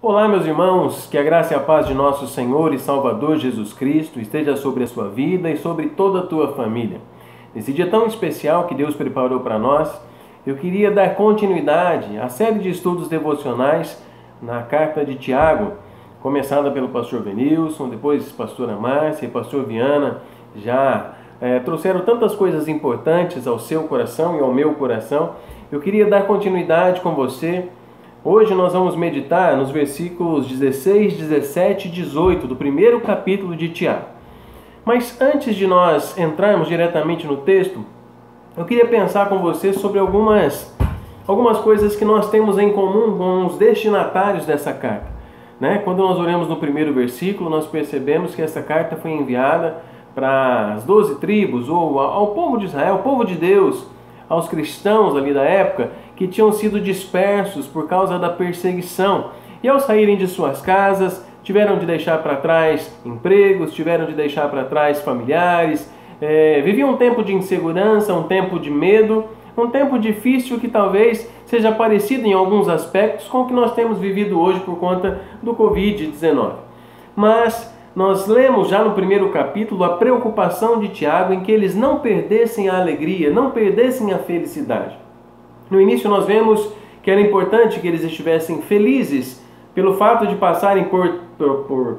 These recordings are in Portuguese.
Olá, meus irmãos, que a graça e a paz de nosso Senhor e Salvador Jesus Cristo esteja sobre a sua vida e sobre toda a tua família. Nesse dia tão especial que Deus preparou para nós, eu queria dar continuidade à série de estudos devocionais na carta de Tiago, começada pelo pastor Venilson, depois pastora Márcia e pastor Viana, já trouxeram tantas coisas importantes ao seu coração e ao meu coração. Eu queria dar continuidade com você. Hoje nós vamos meditar nos versículos 16, 17 e 18 do primeiro capítulo de Tiago. Mas antes de nós entrarmos diretamente no texto, eu queria pensar com você sobre algumas coisas que nós temos em comum com os destinatários dessa carta. Quando nós olhamos no primeiro versículo, nós percebemos que essa carta foi enviada para as 12 tribos, ou ao povo de Israel, ao povo de Deus, aos cristãos ali da época, que tinham sido dispersos por causa da perseguição. E ao saírem de suas casas, tiveram de deixar para trás empregos, tiveram de deixar para trás familiares, viviam um tempo de insegurança, um tempo de medo, um tempo difícil que talvez seja parecido em alguns aspectos com o que nós temos vivido hoje por conta do Covid-19. Mas nós lemos já no primeiro capítulo a preocupação de Tiago em que eles não perdessem a alegria, não perdessem a felicidade. No início nós vemos que era importante que eles estivessem felizes pelo fato de passarem por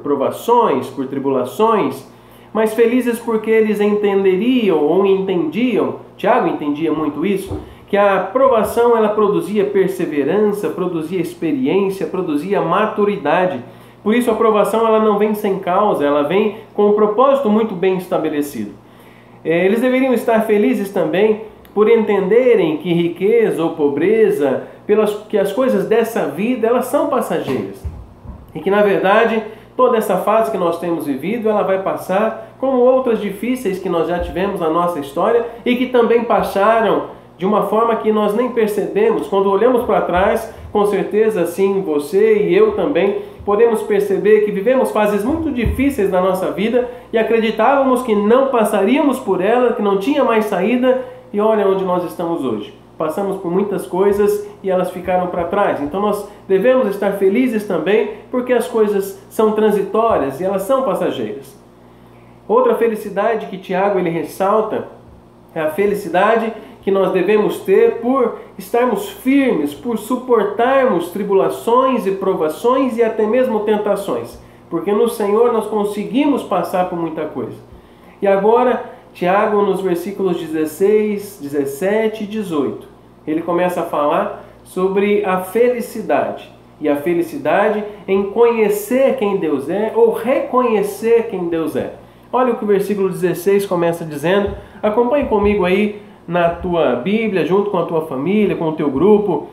provações, por tribulações, mas felizes porque eles entenderiam ou entendiam, Tiago entendia muito isso, que a provação ela produzia perseverança, produzia experiência, produzia maturidade. Por isso a provação ela não vem sem causa, ela vem com um propósito muito bem estabelecido. Eles deveriam estar felizes também por entenderem que riqueza ou pobreza, que as coisas dessa vida elas são passageiras. E que na verdade toda essa fase que nós temos vivido ela vai passar como outras difíceis que nós já tivemos na nossa história e que também passaram de uma forma que nós nem percebemos. Quando olhamos para trás, com certeza sim, você e eu também podemos perceber que vivemos fases muito difíceis na nossa vida e acreditávamos que não passaríamos por ela, que não tinha mais saída, e olha onde nós estamos hoje. Passamos por muitas coisas e elas ficaram para trás. Então nós devemos estar felizes também porque as coisas são transitórias e elas são passageiras. Outra felicidade que Tiago ele ressalta é a felicidade que nós devemos ter por estarmos firmes, por suportarmos tribulações e provações e até mesmo tentações. Porque no Senhor nós conseguimos passar por muita coisa. E agora, Tiago, nos versículos 16, 17 e 18, ele começa a falar sobre a felicidade. E a felicidade em conhecer quem Deus é ou reconhecer quem Deus é. Olha o que o versículo 16 começa dizendo. Acompanhe comigo aí na tua Bíblia, junto com a tua família, com o teu grupo.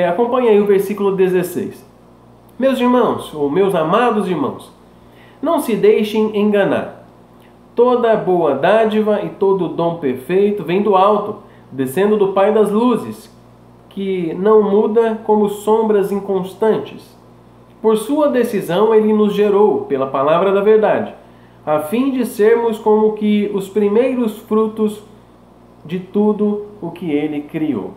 Acompanhe aí o versículo 16. Meus irmãos, ou meus amados irmãos, não se deixem enganar. Toda boa dádiva e todo dom perfeito vem do alto, descendo do Pai das luzes, que não muda como sombras inconstantes. Por sua decisão ele nos gerou, pela palavra da verdade, a fim de sermos como que os primeiros frutos de tudo o que ele criou.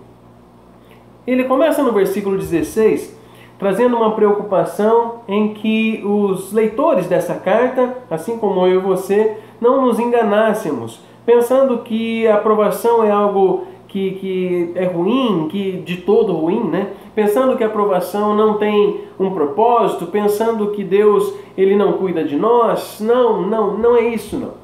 Ele começa no versículo 16, trazendo uma preocupação em que os leitores dessa carta, assim como eu e você, não nos enganássemos, pensando que a aprovação é algo que é ruim, que de todo ruim, Pensando que a aprovação não tem um propósito, pensando que Deus ele não cuida de nós. Não é isso, não.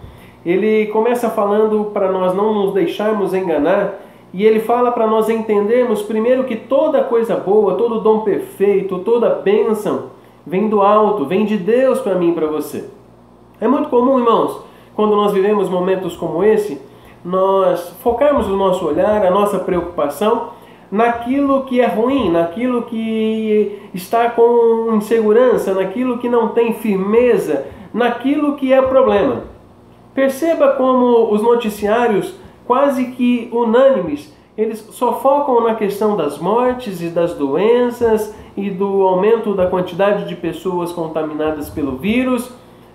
Ele começa falando para nós não nos deixarmos enganar, e ele fala para nós entendermos primeiro que toda coisa boa, todo dom perfeito, toda bênção vem do alto, vem de Deus para mim e para você. É muito comum, irmãos, quando nós vivemos momentos como esse, nós focarmos o nosso olhar, a nossa preocupação naquilo que é ruim, naquilo que está com insegurança, naquilo que não tem firmeza, naquilo que é problema. Perceba como os noticiários, quase que unânimes, eles só focam na questão das mortes e das doenças e do aumento da quantidade de pessoas contaminadas pelo vírus,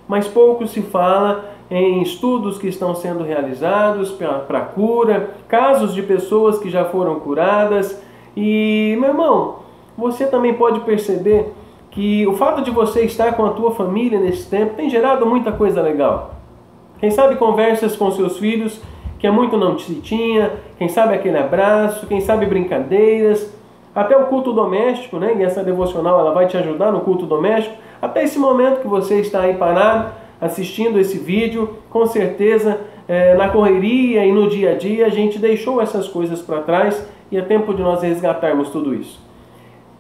mas pouco se fala em estudos que estão sendo realizados para cura, casos de pessoas que já foram curadas. E, meu irmão, você também pode perceber que o fato de você estar com a tua família nesse tempo tem gerado muita coisa legal. Quem sabe conversas com seus filhos que há muito não se tinha, quem sabe aquele abraço, quem sabe brincadeiras, até o culto doméstico, né? E essa devocional ela vai te ajudar no culto doméstico, até esse momento que você está aí parado, assistindo esse vídeo, com certeza na correria e no dia a dia a gente deixou essas coisas para trás e é tempo de nós resgatarmos tudo isso.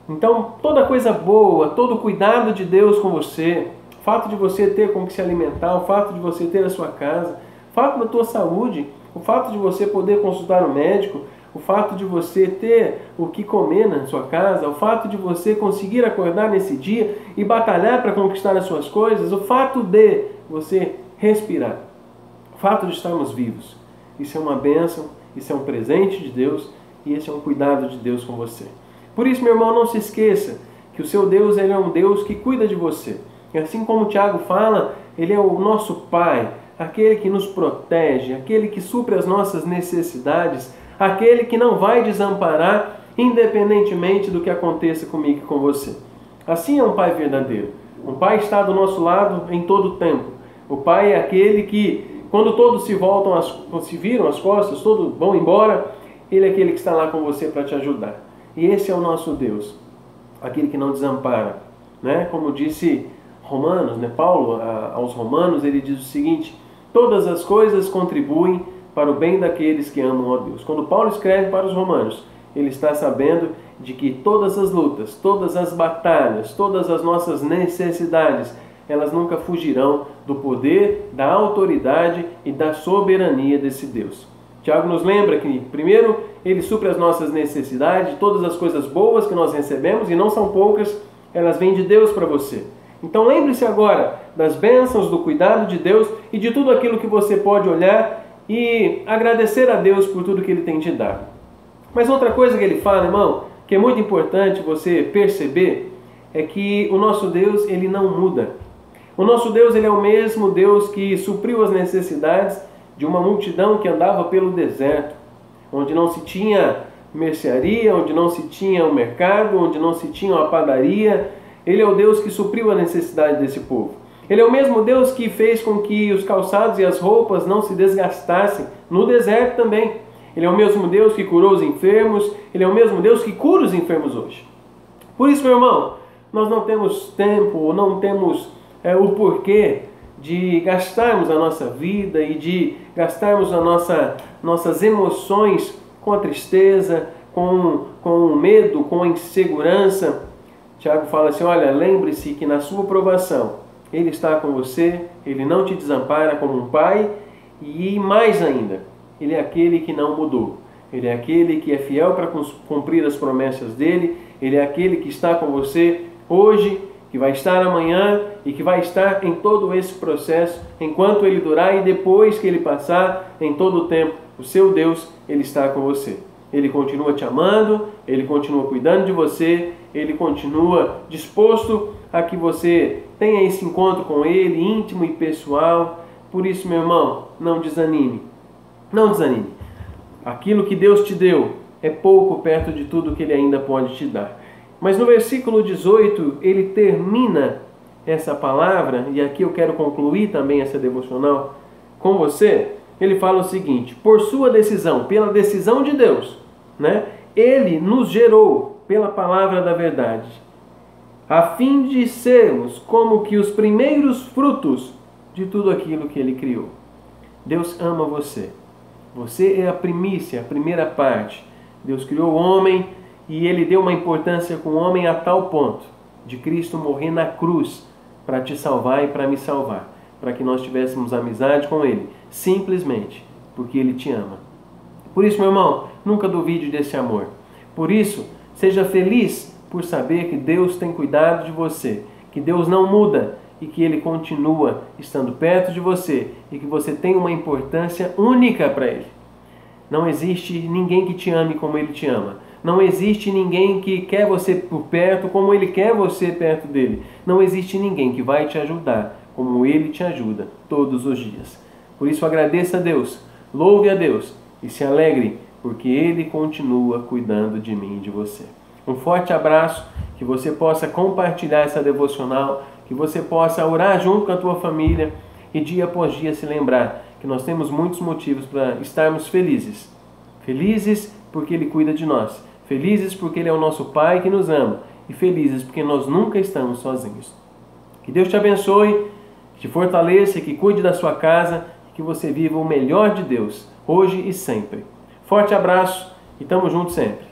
Então, toda coisa boa, todo cuidado de Deus com você, o fato de você ter com que se alimentar, o fato de você ter a sua casa, o fato da tua saúde, o fato de você poder consultar um médico, o fato de você ter o que comer na sua casa, o fato de você conseguir acordar nesse dia e batalhar para conquistar as suas coisas, o fato de você respirar, o fato de estarmos vivos. Isso é uma bênção, isso é um presente de Deus e esse é um cuidado de Deus com você. Por isso, meu irmão, não se esqueça que o seu Deus ele é um Deus que cuida de você. E assim como o Tiago fala, Ele é o nosso Pai, aquele que nos protege, aquele que supre as nossas necessidades, aquele que não vai desamparar, independentemente do que aconteça comigo e com você. Assim é um Pai verdadeiro. Um Pai está do nosso lado em todo o tempo. O Pai é aquele que, quando todos se viram as costas, todos vão embora, Ele é aquele que está lá com você para te ajudar. E esse é o nosso Deus, aquele que não desampara, né? Como disse Romanos, né? Paulo aos Romanos, ele diz o seguinte: todas as coisas contribuem para o bem daqueles que amam a Deus. Quando Paulo escreve para os Romanos, ele está sabendo de que todas as lutas, todas as batalhas, todas as nossas necessidades, elas nunca fugirão do poder, da autoridade e da soberania desse Deus. Tiago nos lembra que, primeiro, Ele supre as nossas necessidades, todas as coisas boas que nós recebemos, e não são poucas, elas vêm de Deus para você. Então lembre-se agora das bênçãos, do cuidado de Deus e de tudo aquilo que você pode olhar e agradecer a Deus por tudo que Ele tem te dado. Mas outra coisa que Ele fala, irmão, que é muito importante você perceber, é que o nosso Deus, Ele não muda. O nosso Deus, Ele é o mesmo Deus que supriu as necessidades de uma multidão que andava pelo deserto, onde não se tinha mercearia, onde não se tinha um mercado, onde não se tinha uma padaria. Ele é o Deus que supriu a necessidade desse povo. Ele é o mesmo Deus que fez com que os calçados e as roupas não se desgastassem no deserto também. Ele é o mesmo Deus que curou os enfermos, Ele é o mesmo Deus que cura os enfermos hoje. Por isso, meu irmão, nós não temos tempo, não temos o porquê de gastarmos a nossa vida e de gastarmos nossas emoções com a tristeza, com o medo, com a insegurança. Tiago fala assim, olha, lembre-se que na sua provação Ele está com você, Ele não te desampara como um pai e mais ainda, Ele é aquele que não mudou. Ele é aquele que é fiel para cumprir as promessas dEle, Ele é aquele que está com você hoje, que vai estar amanhã e que vai estar em todo esse processo, enquanto ele durar e depois que ele passar, em todo o tempo, o seu Deus, Ele está com você. Ele continua te amando, Ele continua cuidando de você, Ele continua disposto a que você tenha esse encontro com Ele, íntimo e pessoal. Por isso, meu irmão, não desanime. Não desanime. Aquilo que Deus te deu é pouco perto de tudo que Ele ainda pode te dar. Mas no versículo 18, ele termina essa palavra, e aqui eu quero concluir também essa devocional com você. Ele fala o seguinte: por sua decisão, pela decisão de Deus, né, Ele nos gerou pela palavra da verdade, a fim de sermos como que os primeiros frutos de tudo aquilo que Ele criou. Deus ama você. Você é a primícia, a primeira parte. Deus criou o homem e Ele deu uma importância com o homem a tal ponto de Cristo morrer na cruz para te salvar e para me salvar, para que nós tivéssemos amizade com Ele, simplesmente porque Ele te ama. Por isso, meu irmão, nunca duvide desse amor. Por isso, seja feliz por saber que Deus tem cuidado de você, que Deus não muda e que Ele continua estando perto de você e que você tem uma importância única para Ele. Não existe ninguém que te ame como Ele te ama. Não existe ninguém que quer você por perto como Ele quer você perto dele. Não existe ninguém que vai te ajudar como Ele te ajuda todos os dias. Por isso agradeça a Deus, louve a Deus e se alegre, porque Ele continua cuidando de mim e de você. Um forte abraço, que você possa compartilhar essa devocional, que você possa orar junto com a tua família e dia após dia se lembrar que nós temos muitos motivos para estarmos felizes. Felizes porque Ele cuida de nós. Felizes porque Ele é o nosso Pai que nos ama. E felizes porque nós nunca estamos sozinhos. Que Deus te abençoe, que te fortaleça, que cuide da sua casa, que você viva o melhor de Deus, hoje e sempre. Forte abraço e tamo junto sempre.